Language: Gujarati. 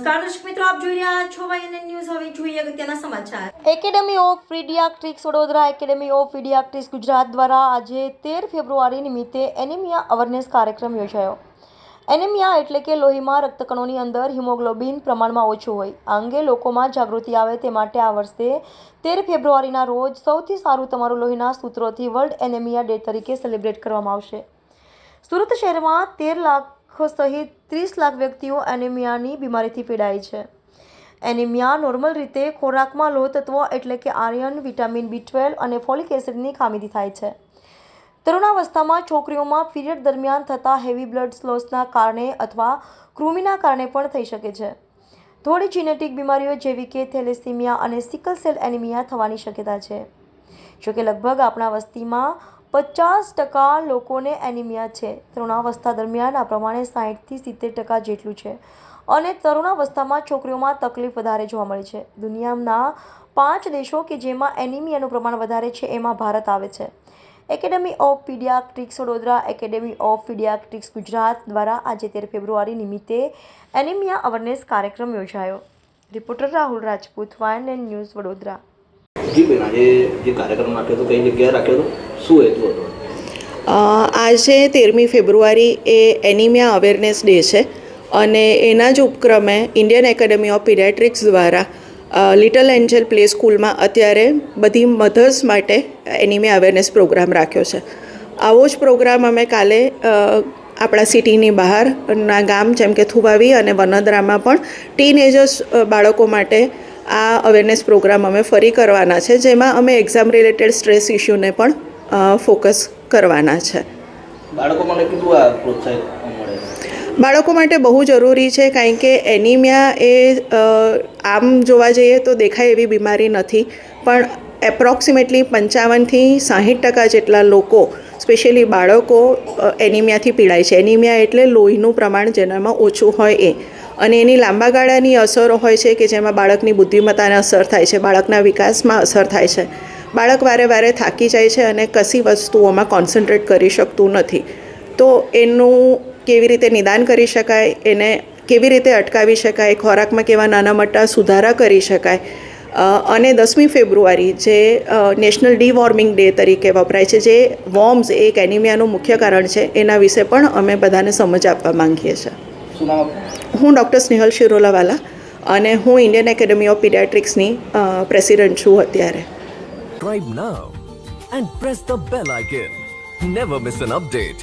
નમસ્કાર દર્શક મિત્રો, આપ જોઈ રહ્યા છો વાયએનએન ન્યૂઝ. હવે જોઈએ અગત્યના સમાચાર. Academy of pediatrics Vadodara academy of pediatrics Gujarat દ્વારા આજે 13 ફેબ્રુઆરી નિમિત્તે એનિમિયા અવેરનેસ કાર્યક્રમ યોજાયો. એનિમિયા એટલે કે લોહીમાં રક્તકણોની અંદર હિમોગ્લોબિન પ્રમાણમાં ઓછું હોય. આ અંગે લોકોમાં જાગૃતિ આવે તે માટે આ વર્ષે 13 ફેબ્રુઆરીના રોજ સૌથી સારું તમારું લોહીના સૂત્રોથી વર્લ્ડ એનિમિયા ડે તરીકે સેલિબ્રેટ કરવામાં આવશે. સુરત શહેરમાં 13 લાખ સહિત 30 લાખ વ્યક્તિઓ એનિમિયાની બીમારીથી પીડાય છે. એનિમિયા નોર્મલ રીતે ખોરાકમાં લોહ તત્વો એટલે કે આયર્ન, વિટામિન B12 અને ફોલિક એસિડની ખામીથી થાય છે. તરુણાવસ્થામાં છોકરીઓમાં પીરિયડ દરમિયાન થતા હેવી બ્લડ લોસના કારણે અથવા કૃમિના કારણે પણ થઈ શકે છે. થોડી જીનેટિક બીમારીઓ જેવી કે થેલેસીમિયા અને સિકલ સેલ એનિમિયા થવાની શક્યતા છે. જોકે લગભગ આપણા વસ્તીમાં 50% લોકોને એનિમિયા છે. તરુણાવસ્થા દરમિયાન આ પ્રમાણે 60 થી 70% જેટલું છે અને તરુણાવસ્થામાં છોકરીઓમાં તકલીફ વધારે જોવા મળે છે. દુનિયાના 5 દેશો કે જેમાં એનિમિયાનું પ્રમાણ વધારે છે એમાં ભારત આવે છે. Academy of pediatrics Vadodara academy of pediatrics Gujarat દ્વારા આજે 13 ફેબ્રુઆરી નિમિત્તે એનિમિયા અવેરનેસ કાર્યક્રમ યોજાયો. Reporter Rahul Rajput, YNN news Vadodara. જી બેન, આજે જે કાર્યક્રમ રાખ્યો હતો કઈ જગ્યાએ રાખ્યો હતો, શું હેતુ હતો? આજે 13મી ફેબ્રુઆરી એ એનિમિયા અવેરનેસ ડે છે અને એના જ ઉપક્રમે ઇન્ડિયન એકેડમી ઓફ પીડિયાટ્રિક્સ દ્વારા લિટલ એન્જલ પ્લે સ્કૂલમાં અત્યારે બધી મધર્સ માટે એનિમિયા અવેરનેસ પ્રોગ્રામ રાખ્યો છે. આવો જ પ્રોગ્રામ અમે કાલે આપણા સિટીની બહારના ગામ જેમ કે થુવાવી અને વનોદરામાં પણ ટીનેજર્સ બાળકો માટે આ અવેરનેસ પ્રોગ્રામ અમે ફરી કરવાના છે, જેમાં અમે એક્ઝામ રિલેટેડ સ્ટ્રેસ ઇસ્યુને પણ ફોકસ કરવાના છે. બાળકો માટે કેટલું આ પ્રોત્સાહિત મળે? બાળકો માટે બહુ જરૂરી છે, કારણ કે એનિમિયા એ આમ જોવા જઈએ તો દેખાય એવી બીમારી નથી, પણ એપ્રોક્સિમેટલી 55 થી 60% જેટલા લોકો, સ્પેશિયલી બાળકો, એનિમિયાથી પીડાય છે. એનિમિયા એટલે લોહીનું પ્રમાણ જેનામાં ઓછું હોય એ, અને એની લાંબા ગાળાની અસરો હોય છે કે જેમાં બાળકની બુદ્ધિમત્તાને અસર થાય છે, બાળકના વિકાસમાં અસર થાય છે. બાળક વારે વારે થાકી જાય છે અને કશી વસ્તુઓમાં કોન્સન્ટ્રેટ કરી શકતું નથી. તો એનું કેવી રીતે નિદાન કરી શકાય, એને કેવી રીતે અટકાવી શકાય, ખોરાકમાં કેવા નાના મોટા સુધારા કરી શકાય, અને 10મી ફેબ્રુઆરી જે નેશનલ ડીવોર્મિંગ ડે તરીકે વપરાય છે, જે વોર્મ્સ એક એનિમિયાનું મુખ્ય કારણ છે, એના વિશે પણ અમે બધાને સમજ આપવા માંગીએ છીએ. શું નામ આપનું? હું ડૉક્ટર સ્નેહલ શિરોલાવાલા અને હું ઇન્ડિયન એકેડમી ઓફ પીડિયાટ્રિક્સની પ્રેસિડન્ટ છું અત્યારે. Subscribe now and press the bell icon. Never miss an update.